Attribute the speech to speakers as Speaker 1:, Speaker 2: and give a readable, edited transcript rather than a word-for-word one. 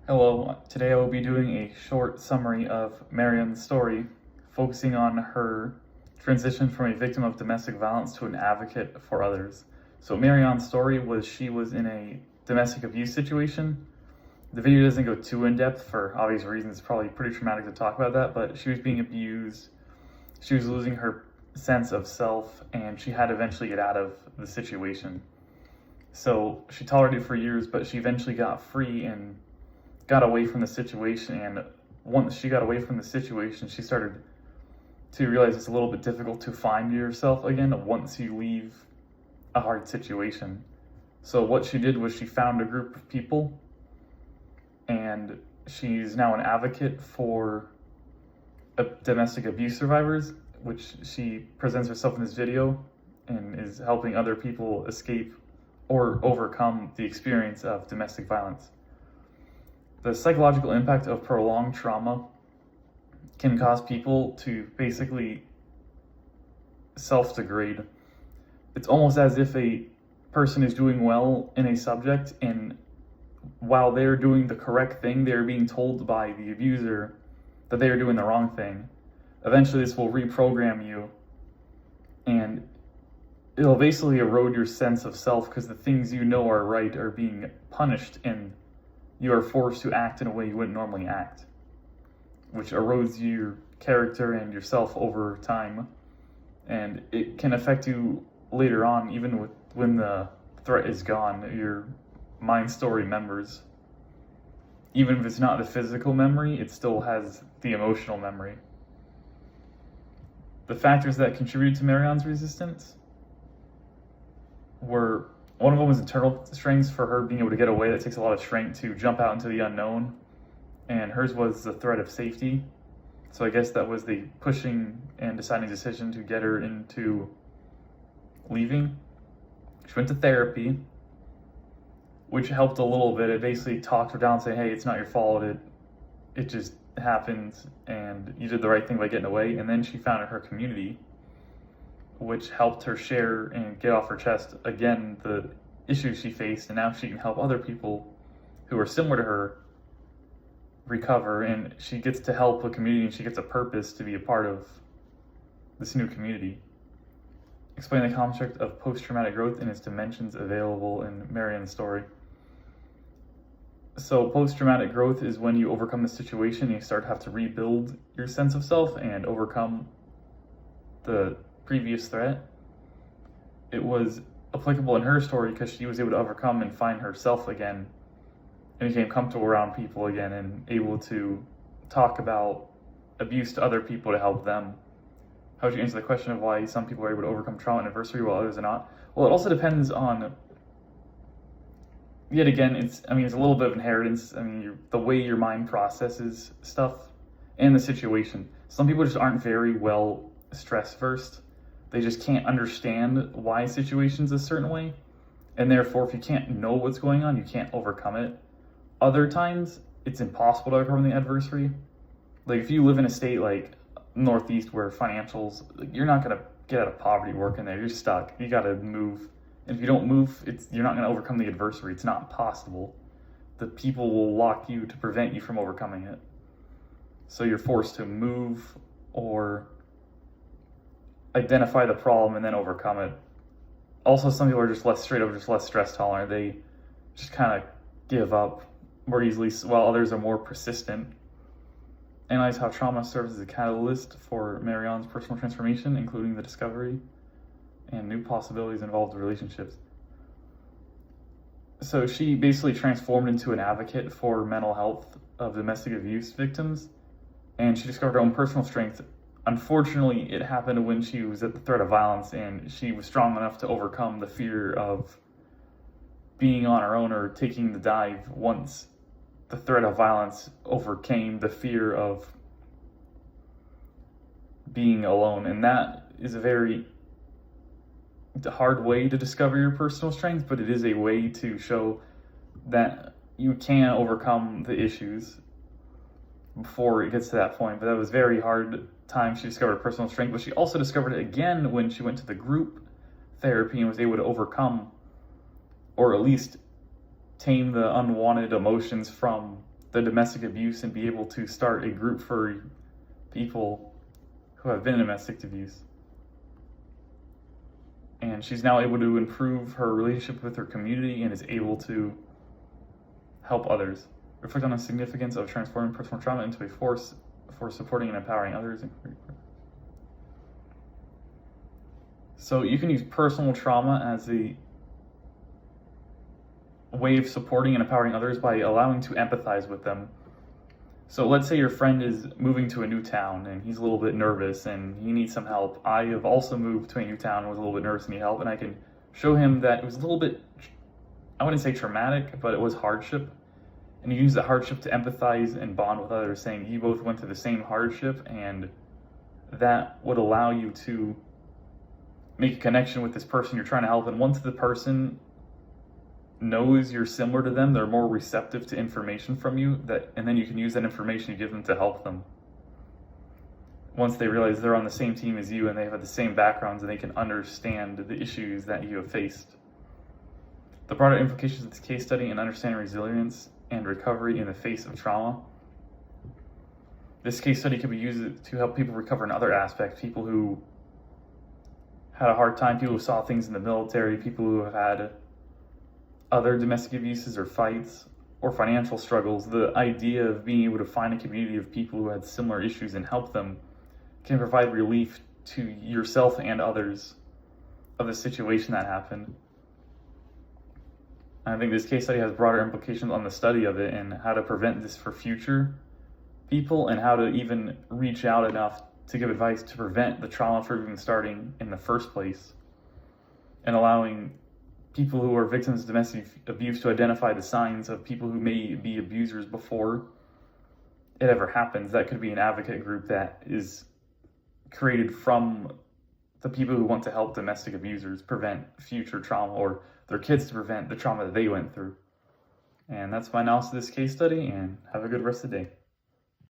Speaker 1: Hello, today I will be doing a short summary of Marianne's story, focusing on her transition from a victim of domestic violence to an advocate for others. So Marianne's story was she was in a domestic abuse situation. The video doesn't go too in-depth for obvious reasons. It's probably pretty traumatic to talk about that, but she was being abused. She was losing her sense of self, and she had to eventually get out of the situation. So she tolerated it for years, but she eventually got free and got away from the situation. And once she got away from the situation, she started to realize it's a little bit difficult to find yourself again once you leave a hard situation. So what she did was she found a group of people, and she's now an advocate for domestic abuse survivors, which she presents herself in this video and is helping other people escape or overcome the experience of domestic violence. The psychological impact of prolonged trauma can cause people to basically self-degrade. It's almost as if a person is doing well in a subject, and while they're doing the correct thing, they're being told by the abuser that they are doing the wrong thing. Eventually, this will reprogram you, and it'll basically erode your sense of self because the things you know are right are being punished, and you are forced to act in a way you wouldn't normally act, which erodes your character and yourself over time. And it can affect you later on, even when the threat is gone. Your mind still remembers. Even if it's not the physical memory, it still has the emotional memory. The factors that contributed to Marianne's resistance were, one of them was internal strengths for her being able to get away. That takes a lot of strength to jump out into the unknown. And hers was the threat of safety. So I guess that was the pushing and deciding decision to get her into leaving. She went to therapy, which helped a little bit. It basically talked her down, saying, hey, it's not your fault. It just happened, and you did the right thing by getting away. And then she found her community, which helped her share and get off her chest, again, the issues she faced, and now she can help other people who are similar to her recover, and she gets to help a community, and she gets a purpose to be a part of this new community. Explain the concept of post-traumatic growth and its dimensions available in Marianne's story. So post-traumatic growth is when you overcome the situation, you start to have to rebuild your sense of self and overcome the previous threat. It was applicable in her story because she was able to overcome and find herself again and became comfortable around people again and able to talk about abuse to other people to help them. How would you answer the question of why some people are able to overcome trauma and adversity while others are not? Well, it also depends on, yet again, it's a little bit of inheritance. The way your mind processes stuff and the situation. Some people just aren't very well stress versed. They just can't understand why situations a certain way, and therefore if you can't know what's going on, you can't overcome it. Other times it's impossible to overcome the adversity. Like if you live in a state like Northeast where financials, you're not going to get out of poverty working there. You're stuck. You got to move, and if you don't move, you're not going to overcome the adversity. It's not possible. The people will lock you to prevent you from overcoming it, so you're forced to move or identify the problem and then overcome it. Also, some people are just less stress tolerant. They just kind of give up more easily, while others are more persistent. Analyze how trauma serves as a catalyst for Marianne's personal transformation, including the discovery and new possibilities involved in relationships. So she basically transformed into an advocate for mental health of domestic abuse victims, and she discovered her own personal strength. Unfortunately, it happened when she was at the threat of violence, and she was strong enough to overcome the fear of being on her own or taking the dive once the threat of violence overcame the fear of being alone. And that is a very hard way to discover your personal strength, but it is a way to show that you can overcome the issues before it gets to that point. But that was very hard time she discovered personal strength, but she also discovered it again when she went to the group therapy and was able to overcome, or at least tame, the unwanted emotions from the domestic abuse and be able to start a group for people who have been in domestic abuse. And she's now able to improve her relationship with her community and is able to help others. Reflect on the significance of transforming personal trauma into a force for supporting and empowering others. So you can use personal trauma as a way of supporting and empowering others by allowing to empathize with them. So let's say your friend is moving to a new town and he's a little bit nervous and he needs some help. I have also moved to a new town and was a little bit nervous and need help, and I can show him that it was a little bit, I wouldn't say traumatic, but it was hardship. And you use the hardship to empathize and bond with others, saying you both went through the same hardship, and that would allow you to make a connection with this person you're trying to help. And once the person knows you're similar to them, they're more receptive to information from you, and then you can use that information you give them to help them. Once they realize they're on the same team as you and they have the same backgrounds and they can understand the issues that you have faced. The broader implications of this case study and understanding resilience and recovery in the face of trauma. This case study can be used to help people recover in other aspects. People who had a hard time, people who saw things in the military, people who have had other domestic abuses or fights or financial struggles. The idea of being able to find a community of people who had similar issues and help them can provide relief to yourself and others of the situation that happened. I think this case study has broader implications on the study of it and how to prevent this for future people, and how to even reach out enough to give advice to prevent the trauma from even starting in the first place, and allowing people who are victims of domestic abuse to identify the signs of people who may be abusers before it ever happens. That could be an advocate group that is created from the people who want to help domestic abusers prevent future trauma, or their kids to prevent the trauma that they went through. And that's my analysis of this case study, and have a good rest of the day.